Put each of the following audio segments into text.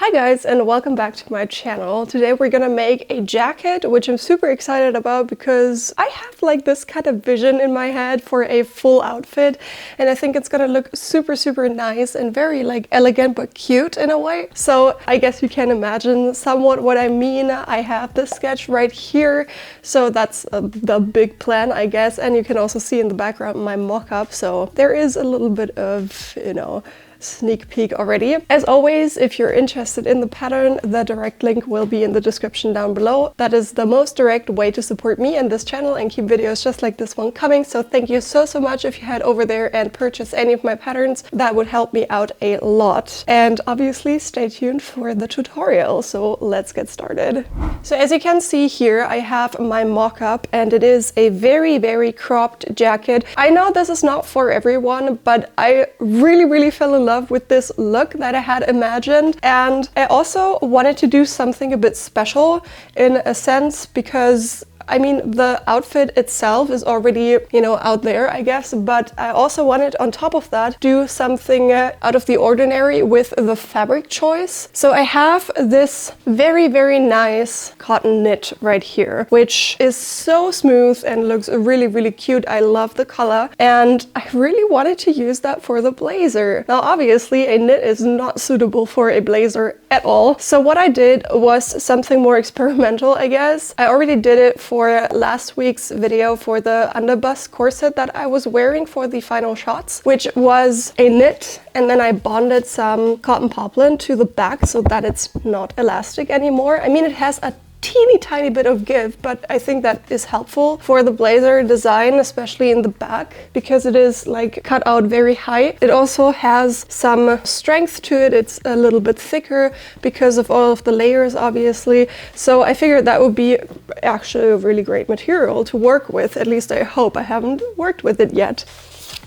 Hi guys, and welcome back to my channel. Today we're gonna make a jacket, which I'm super excited about because I have like this kind of vision in my head for a full outfit, and I think it's gonna look super nice and very like elegant but cute in a way. So I guess you can imagine somewhat what I mean. I have this sketch right here, so that's the big plan, I guess, and you can also see in the background my mock-up, so there is a little bit of, you know, sneak peek already. As always, if you're interested in the pattern, the direct link will be in the description down below. That is the most direct way to support me and this channel and keep videos just like this one coming. So thank you so much if you head over there and purchase any of my patterns. That would help me out a lot. And obviously stay tuned for the tutorial. So let's get started. So as you can see here, I have my mock-up and it is a very cropped jacket. I know this is not for everyone, but I really fell in love with this look that I had imagined, and I also wanted to do something a bit special in a sense because I mean, the outfit itself is already, you know, out there, I guess, but I also wanted on top of that do something out of the ordinary with the fabric choice. So I have this very nice cotton knit right here, which is so smooth and looks really cute. I love the color, and I really wanted to use that for the blazer. Now, obviously, a knit is not suitable for a blazer at all. So what I did was something more experimental, I guess. I already did it for last week's video for the underbust corset that I was wearing for the final shots, which was a knit, and then I bonded some cotton poplin to the back so that it's not elastic anymore. I mean, it has a teeny tiny bit of give, but I think that is helpful for the blazer design, especially in the back, because it is like cut out very high. It also has some strength to it. It's a little bit thicker because of all of the layers, obviously. So I figured that would be actually a really great material to work with. At least I hope. I haven't worked with it yet.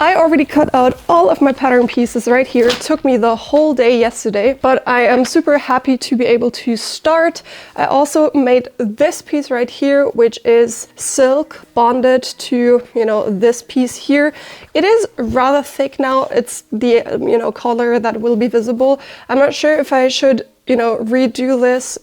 I already cut out all of my pattern pieces right here. It took me the whole day yesterday, but I am super happy to be able to start. I also made this piece right here, which is silk bonded to, you know, this piece here. It is rather thick now. It's the, you know, collar that will be visible. I'm not sure if I should, you know, redo this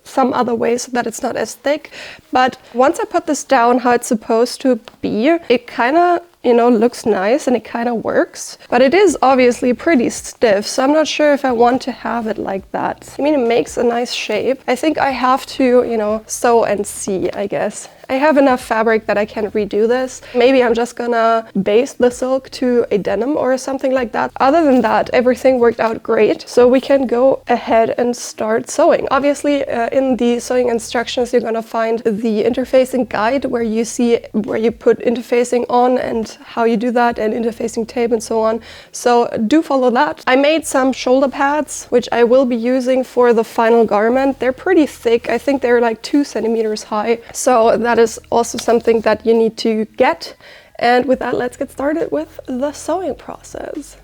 some other way so that it's not as thick. But once I put this down how it's supposed to be, it kind of, you know, looks nice and it kind of works, but it is obviously pretty stiff, so I'm not sure if I want to have it like that. I mean, it makes a nice shape. I think I have to, you know, sew and see, I guess. I have enough fabric that I can redo this. Maybe I'm just gonna base the silk to a denim or something like that. Other than that, everything worked out great, so we can go ahead and start sewing. Obviously, in the sewing instructions, you're gonna find the interfacing guide where you see where you put interfacing on and how you do that, and interfacing tape and so on. So do follow that. I made some shoulder pads, which I will be using for the final garment. They're pretty thick. I think they're like 2 centimeters high. So that is also something that you need to get. And with that, let's get started with the sewing process.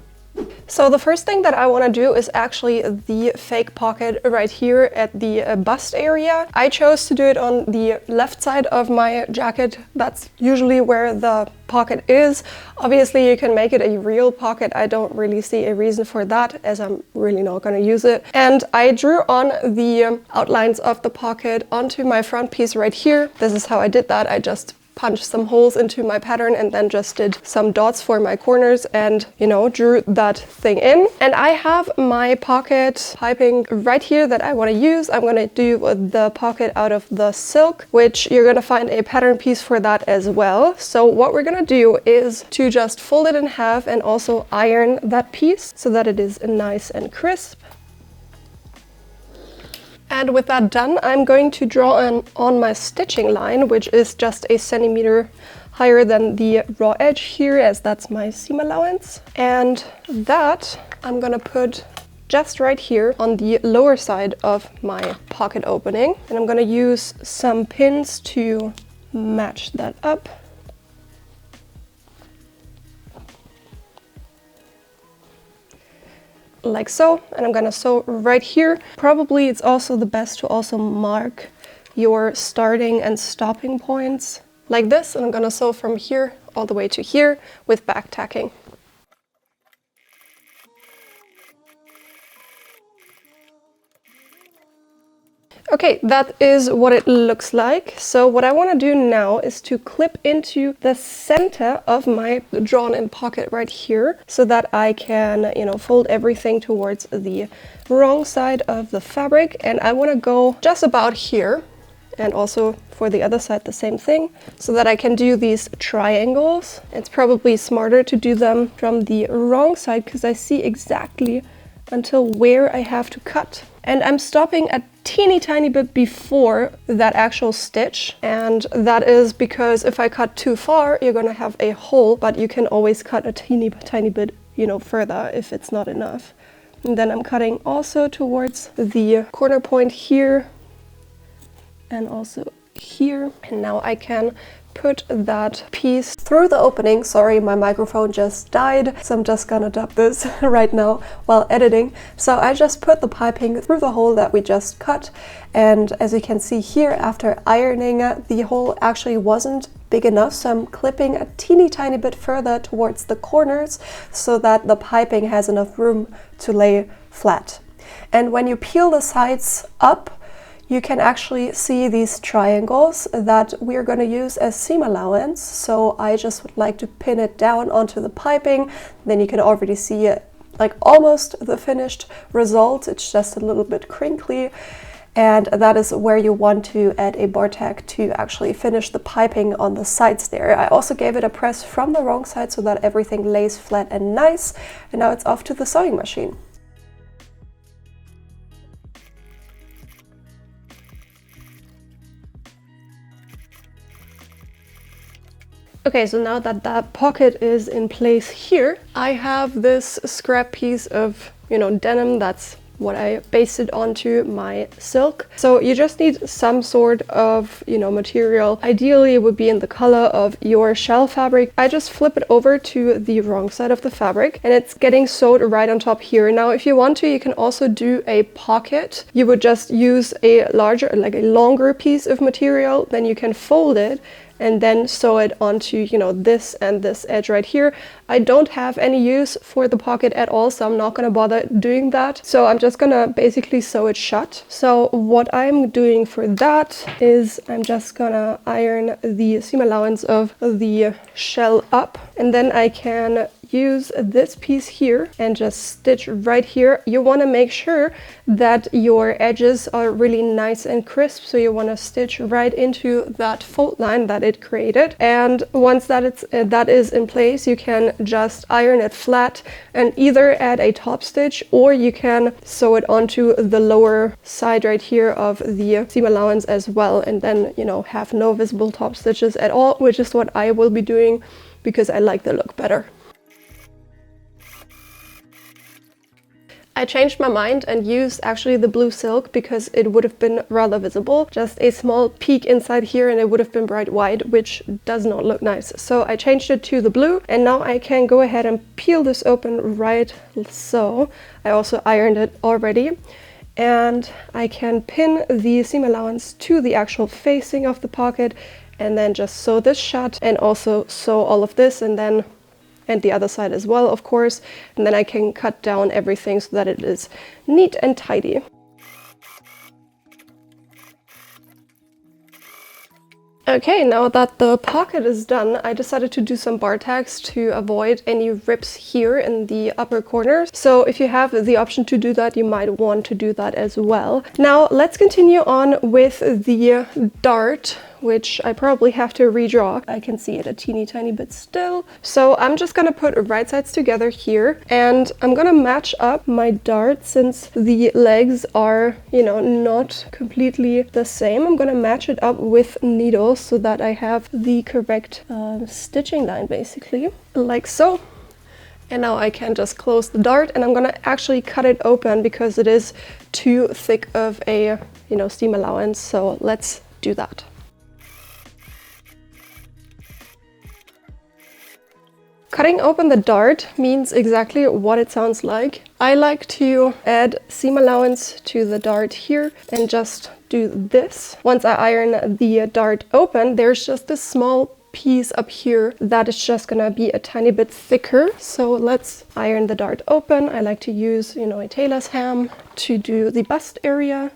So the first thing that I want to do is actually the fake pocket right here at the bust area. I chose to do it on the left side of my jacket. That's usually where the pocket is. Obviously you can make it a real pocket. I don't really see a reason for that, as I'm really not going to use it. And I drew on the outlines of the pocket onto my front piece right here. This is how I did that. I just punched some holes into my pattern and then just did some dots for my corners and, you know, drew that thing in. And I have my pocket piping right here that I want to use. I'm going to do the pocket out of the silk, which you're going to find a pattern piece for that as well. So what we're going to do is to just fold it in half and also iron that piece so that it is nice and crisp. And with that done, I'm going to draw on my stitching line, which is just a centimeter higher than the raw edge here, as that's my seam allowance. And that I'm gonna put just right here on the lower side of my pocket opening. And I'm gonna use some pins to match that up. Like so, and I'm gonna sew right here. Probably it's also the best to also mark your starting and stopping points like this, and I'm gonna sew from here all the way to here with back tacking. Okay, that is what it looks like. So what I want to do now is to clip into the center of my drawn-in pocket right here so that I can, fold everything towards the wrong side of the fabric. And I want to go just about here, and also for the other side the same thing, so that I can do these triangles. It's probably smarter to do them from the wrong side because I see exactly until where I have to cut. And I'm stopping a teeny tiny bit before that actual stitch, and that is because if I cut too far, you're gonna have a hole, but you can always cut a teeny tiny bit, further if it's not enough. And then I'm cutting also towards the corner point here and also here. And now I can put that piece through the opening. Sorry, my microphone just died, so I'm just gonna dub this right now while editing. So I just put the piping through the hole that we just cut, and as you can see here, after ironing, the hole actually wasn't big enough, so I'm clipping a teeny tiny bit further towards the corners so that the piping has enough room to lay flat. And when you peel the sides up, you can actually see these triangles that we're going to use as seam allowance. So I just would like to pin it down onto the piping. Then you can already see it, like almost the finished result. It's just a little bit crinkly. And that is where you want to add a bar tack to actually finish the piping on the sides there. I also gave it a press from the wrong side so that everything lays flat and nice. And now it's off to the sewing machine. Okay, so now that that pocket is in place here, I have this scrap piece of, denim. That's what I basted onto my silk. So you just need some sort of, material. Ideally, it would be in the color of your shell fabric. I just flip it over to the wrong side of the fabric, and it's getting sewed right on top here. Now, if you want to, you can also do a pocket. You would just use a longer piece of material, then you can fold it and then sew it onto, this and this edge right here. I don't have any use for the pocket at all, so I'm not gonna bother doing that. So I'm just gonna basically sew it shut. So what I'm doing for that is I'm just gonna iron the seam allowance of the shell up, and then I can use this piece here and just stitch right here. You want to make sure that your edges are really nice and crisp, so you want to stitch right into that fold line that it created. And once that is in place, you can just iron it flat and either add a top stitch, or you can sew it onto the lower side right here of the seam allowance as well, and then have no visible top stitches at all, which is what I will be doing because I like the look better. I changed my mind and used actually the blue silk because it would have been rather visible. Just a small peek inside here and it would have been bright white, which does not look nice. So I changed it to the blue, and now I can go ahead and peel this open right so. I also ironed it already. And I can pin the seam allowance to the actual facing of the pocket and then just sew this shut, and also sew all of this and the other side as well, of course, and then I can cut down everything so that it is neat and tidy. Okay, now that the pocket is done, I decided to do some bar tacks to avoid any rips here in the upper corners. So if you have the option to do that, you might want to do that as well. Now let's continue on with the dart, which I probably have to redraw. I can see it a teeny tiny bit still. So I'm just gonna put right sides together here, and I'm gonna match up my dart since the legs are, not completely the same. I'm gonna match it up with needles so that I have the correct stitching line, basically, like so. And now I can just close the dart, and I'm gonna actually cut it open because it is too thick of a, seam allowance. So let's do that. Cutting open the dart means exactly what it sounds like. I like to add seam allowance to the dart here and just do this. Once I iron the dart open, there's just this small piece up here that is just gonna be a tiny bit thicker. So let's iron the dart open. I like to use, a tailor's ham to do the bust area.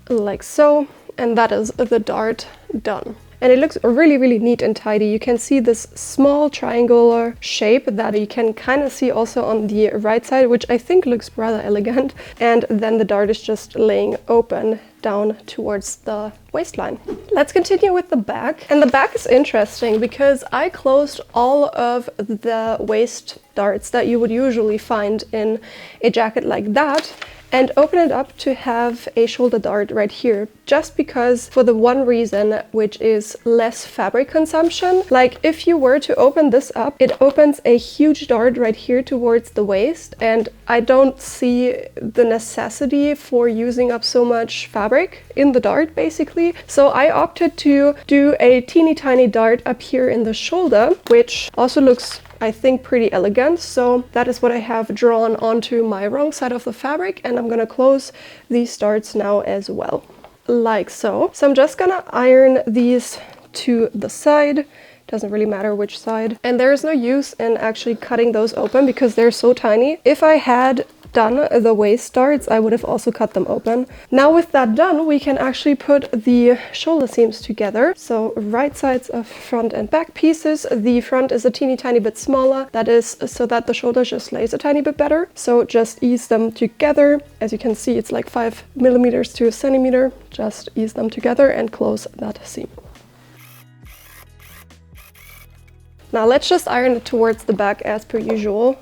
like so, and that is the dart done. And it looks really, really neat and tidy. You can see this small triangular shape that you can kind of see also on the right side, which I think looks rather elegant. And then the dart is just laying open down towards the waistline. Let's continue with the back. And the back is interesting because I closed all of the waist darts that you would usually find in a jacket like that, and open it up to have a shoulder dart right here, just because, for the one reason, which is less fabric consumption. Like, if you were to open this up, it opens a huge dart right here towards the waist, and I don't see the necessity for using up so much fabric in the dart, basically. So I opted to do a teeny tiny dart up here in the shoulder, which also looks, I think, pretty elegant. So that is what I have drawn onto my wrong side of the fabric, and I'm gonna close these darts now as well, like so. So I'm just gonna iron these to the side. Doesn't really matter which side. And there is no use in actually cutting those open because they're so tiny. If I had done the waist darts, I would have also cut them open. Now with that done, we can actually put the shoulder seams together. So right sides of front and back pieces. The front is a teeny tiny bit smaller. That is so that the shoulder just lays a tiny bit better. So just ease them together. As you can see, it's like 5 millimeters to a centimeter. Just ease them together and close that seam. Now let's just iron it towards the back as per usual.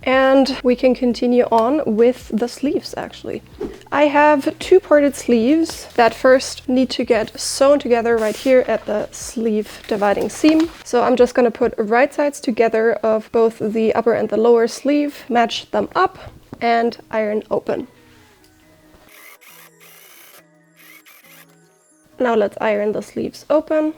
And we can continue on with the sleeves, actually. I have two parted sleeves that first need to get sewn together right here at the sleeve dividing seam. So I'm just gonna put right sides together of both the upper and the lower sleeve, match them up, and iron open. Now let's iron the sleeves open.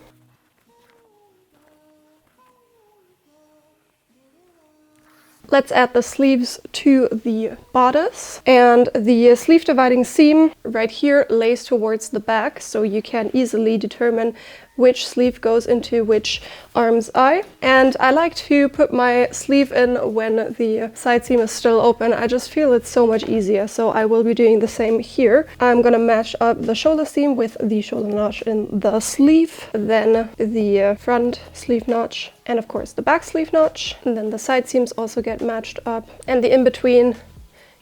Let's add the sleeves to the bodice, and the sleeve dividing seam right here lays towards the back, so you can easily determine which sleeve goes into which arm's eye. And I like to put my sleeve in when the side seam is still open. I just feel it's so much easier, so I will be doing the same here. I'm gonna match up the shoulder seam with the shoulder notch in the sleeve, then the front sleeve notch, and of course the back sleeve notch. And then the side seams also get matched up, and the in-between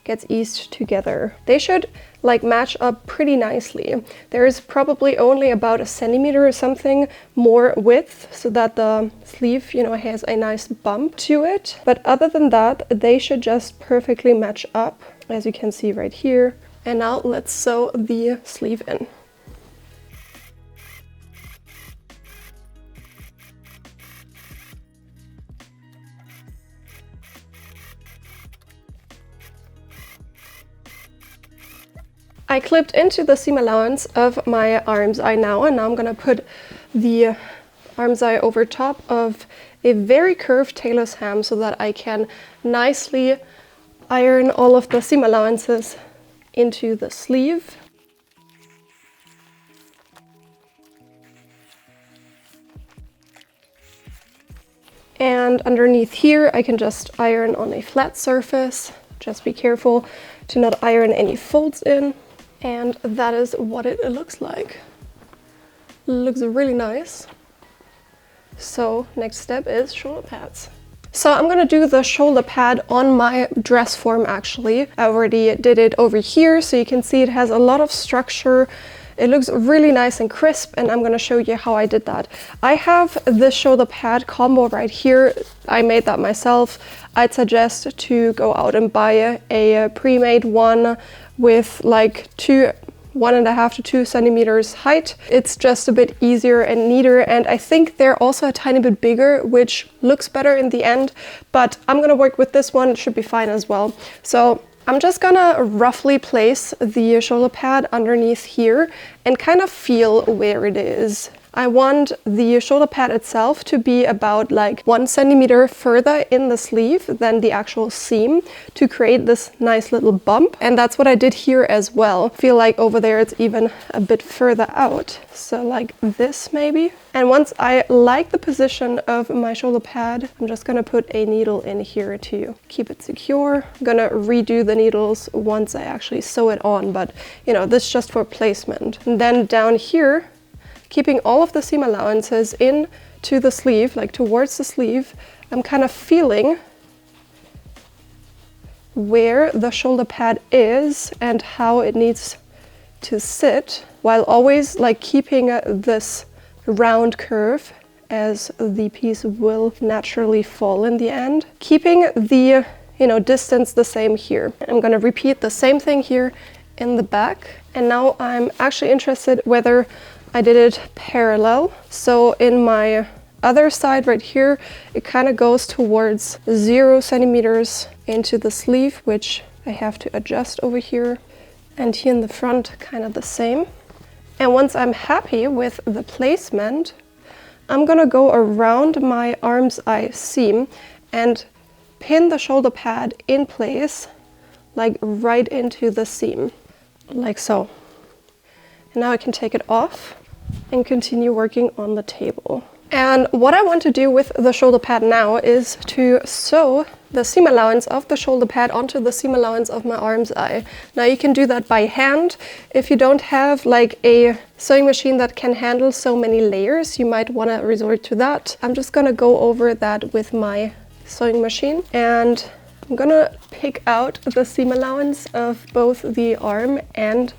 gets eased together. They should like match up pretty nicely. There is probably only about a centimeter or something more width, so that the sleeve, you know, has a nice bump to it. But other than that, they should just perfectly match up, as you can see right here. And now let's sew the sleeve in. I clipped into the seam allowance of my arm's eye now, and now I'm gonna put the arm's eye over top of a very curved tailor's hem so that I can nicely iron all of the seam allowances into the sleeve. And underneath here, I can just iron on a flat surface. Just be careful to not iron any folds in. And that is what it looks like. Looks really nice. So next step is shoulder pads. So I'm gonna do the shoulder pad on my dress form actually. I already did it over here, so you can see it has a lot of structure. It looks really nice and crisp, and I'm gonna show you how I did that. I have this shoulder pad combo right here. I made that myself. I'd suggest to go out and buy a pre-made one with like 1.5 to 2 centimeters height. It's just a bit easier and neater, and I think they're also a tiny bit bigger, which looks better in the end, but I'm gonna work with this one. It should be fine as well. So I'm just gonna roughly place the shoulder pad underneath here and kind of feel where it is. I want the shoulder pad itself to be about like 1 centimeter further in the sleeve than the actual seam to create this nice little bump. And that's what I did here as well. I feel like over there it's even a bit further out. So like this maybe. And once I like the position of my shoulder pad, I'm just gonna put a needle in here to keep it secure. I'm gonna redo the needles once I actually sew it on, but you know, this is just for placement. And then down here, keeping all of the seam allowances in to the sleeve, like towards the sleeve, I'm kind of feeling where the shoulder pad is and how it needs to sit, while always like keeping this round curve as the piece will naturally fall in the end. Keeping the, you know, distance the same here. I'm gonna repeat the same thing here in the back. And now I'm actually interested whether I did it parallel. So in my other side right here, it kind of goes towards 0 centimeters into the sleeve, which I have to adjust over here. And here in the front, kind of the same. And once I'm happy with the placement, I'm gonna go around my arm's eye seam and pin the shoulder pad in place, like right into the seam, like so. And now I can take it off and continue working on the table. And what I want to do with the shoulder pad now is to sew the seam allowance of the shoulder pad onto the seam allowance of my arm's eye. Now you can do that by hand. If you don't have like a sewing machine that can handle so many layers, you might want to resort to that. I'm just gonna go over that with my sewing machine, and I'm gonna pick out the seam allowance of both the arm and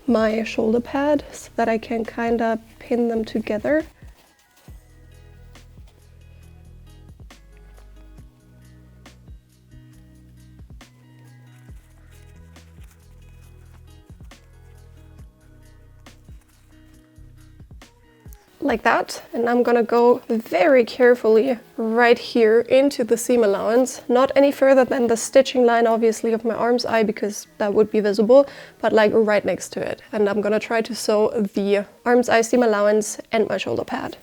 my shoulder pad so that I can kind of pin them together. Like that, and I'm gonna go very carefully right here into the seam allowance, not any further than the stitching line obviously of my arm's eye, because that would be visible, but like right next to it. And I'm gonna try to sew the arm's eye seam allowance and my shoulder pad.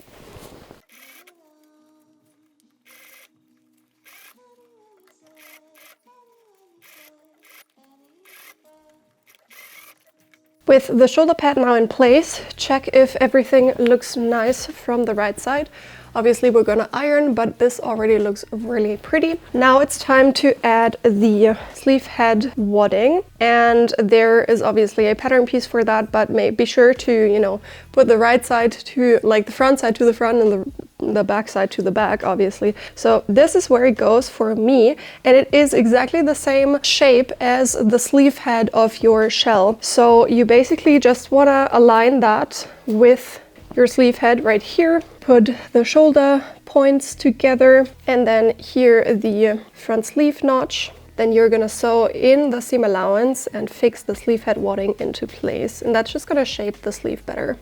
With the shoulder pad now in place, check if everything looks nice from the right side. Obviously we're gonna iron, but this already looks really pretty. Now it's time to add the sleeve head wadding, and there is obviously a pattern piece for that, but be sure to, you know, put the right side to, like the front side to the front and the back side to the back, obviously. So this is where it goes for me, and it is exactly the same shape as the sleeve head of your shell. So you basically just want to align that with your sleeve head right here, put the shoulder points together, and then here the front sleeve notch. Then you're gonna sew in the seam allowance and fix the sleeve head wadding into place, and that's just gonna shape the sleeve better.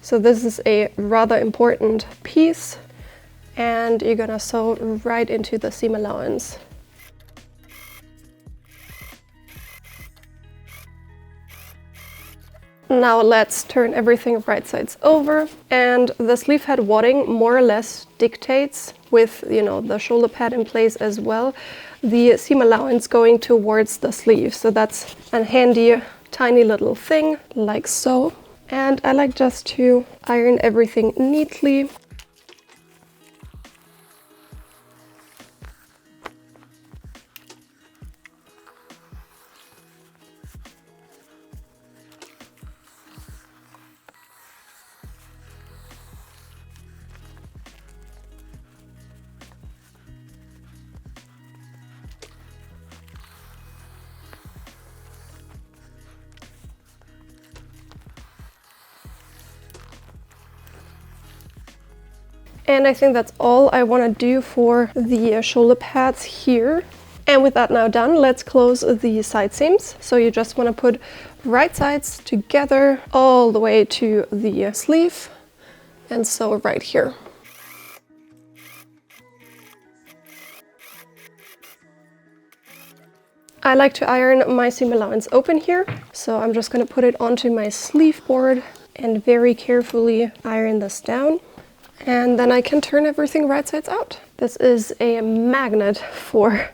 So this is a rather important piece, and you're gonna sew right into the seam allowance. Now let's turn everything right sides over, and the sleeve head wadding more or less dictates, with, you know, the shoulder pad in place as well, the seam allowance going towards the sleeve. So that's a handy tiny little thing like so. And I like just to iron everything neatly. And I think that's all I want to do for the shoulder pads here. And with that now done, let's close the side seams. So you just want to put right sides together all the way to the sleeve, and sew right here. I like to iron my seam allowance open here, so I'm just going to put it onto my sleeve board and very carefully iron this down. And then I can turn everything right sides out. This is a magnet for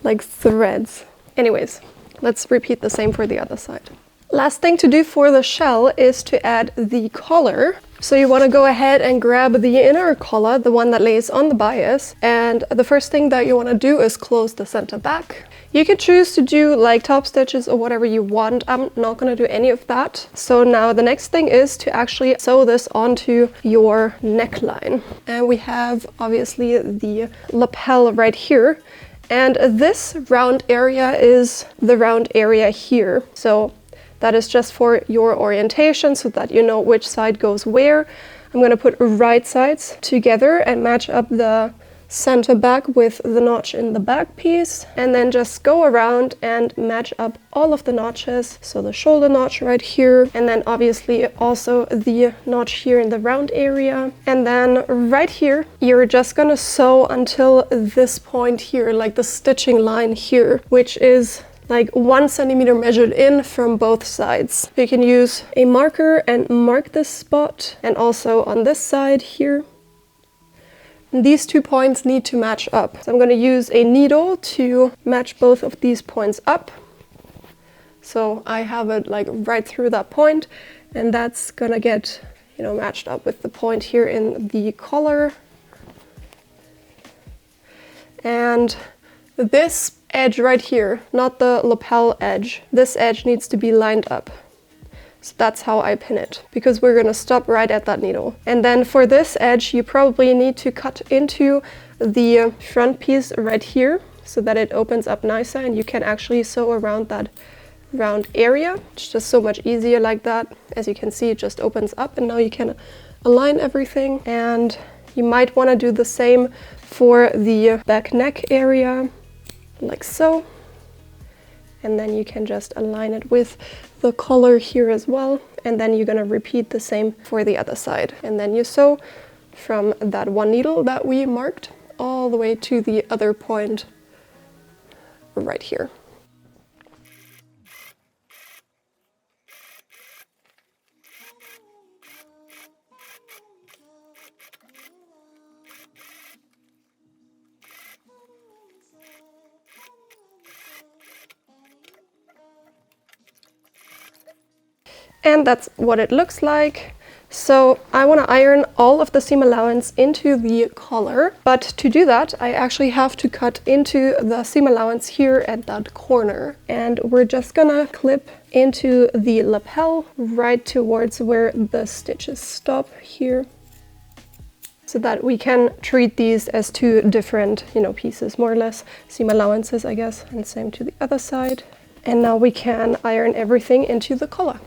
like threads. Anyways, let's repeat the same for the other side. Last thing to do for the shell is to add the collar. So you want to go ahead and grab the inner collar, the one that lays on the bias, and the first thing that you want to do is close the center back. You can choose to do like top stitches or whatever you want. I'm not going to do any of that. So now the next thing is to actually sew this onto your neckline. And we have obviously the lapel right here. And this round area is the round area here. So that is just for your orientation so that you know which side goes where. I'm going to put right sides together and match up the center back with the notch in the back piece, and then just go around and match up all of the notches. So the shoulder notch right here, and then obviously also the notch here in the round area. And then right here, you're just gonna sew until this point here, like the stitching line here, which is like 1 centimeter measured in from both sides. You can use a marker and mark this spot, and also on this side here. These 2 points need to match up. So I'm going to use a needle to match both of these points up. So I have it like right through that point, and that's going to get, you know, matched up with the point here in the collar. And this edge right here, not the lapel edge, this edge needs to be lined up. So that's how I pin it, because we're going to stop right at that needle. And then for this edge, you probably need to cut into the front piece right here so that it opens up nicer and you can actually sew around that round area. It's just so much easier like that. As you can see, it just opens up, and now you can align everything. And you might want to do the same for the back neck area, like so. And then you can just align it with the collar here as well. And then you're going to repeat the same for the other side. And then you sew from that one needle that we marked all the way to the other point right here. And that's what it looks like. So I want to iron all of the seam allowance into the collar, but to do that I actually have to cut into the seam allowance here at that corner, and we're just gonna clip into the lapel right towards where the stitches stop here, so that we can treat these as 2 different, you know, pieces, more or less, seam allowances, I guess, and same to the other side. And now we can iron everything into the collar.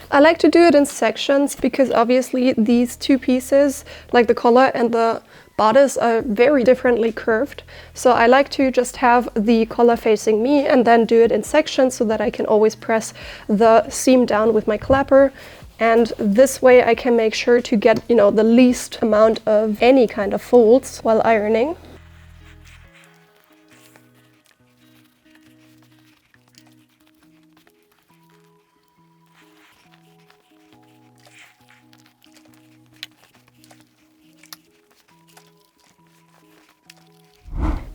I like to do it in sections because obviously these 2 pieces, like the collar and the bodice, are very differently curved. So I like to just have the collar facing me and then do it in sections so that I can always press the seam down with my clapper. And this way I can make sure to get, you know, the least amount of any kind of folds while ironing.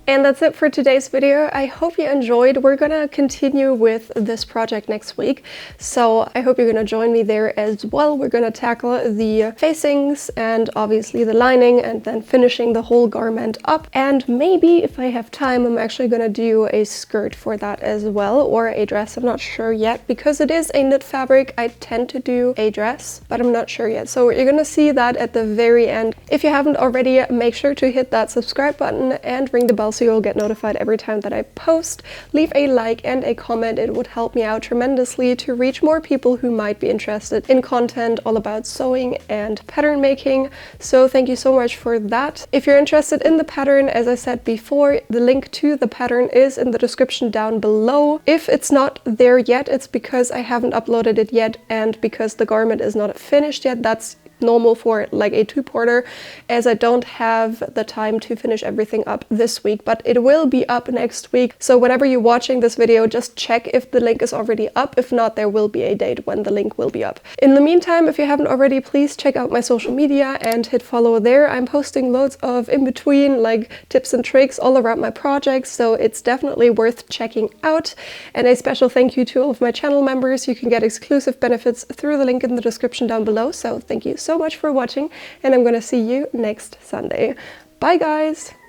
And that's it for today's video. I hope you enjoyed. We're gonna continue with this project next week, so I hope you're gonna join me there as well. We're gonna tackle the facings and obviously the lining, and then finishing the whole garment up. And maybe if I have time, I'm actually gonna do a skirt for that as well, or a dress. I'm not sure yet, because it is a knit fabric. I tend to do a dress, but I'm not sure yet. So you're gonna see that at the very end. If you haven't already, make sure to hit that subscribe button and ring the bell so you'll get notified every time that I post. Leave a like and a comment. It would help me out tremendously to reach more people who might be interested in content all about sewing and pattern making. So thank you so much for that. If you're interested in the pattern, as I said before, the link to the pattern is in the description down below. If it's not there yet, it's because I haven't uploaded it yet and because the garment is not finished yet. That's normal for like a two-parter, as I don't have the time to finish everything up this week, but it will be up next week. So whenever you're watching this video, just check if the link is already up. If not, there will be a date when the link will be up. In the meantime, if you haven't already, please check out my social media and hit follow there. I'm posting loads of in-between like tips and tricks all around my projects, so it's definitely worth checking out. And a special thank you to all of my channel members. You can get exclusive benefits through the link in the description down below. So thank you so much for watching, and I'm gonna see you next Sunday. Bye guys!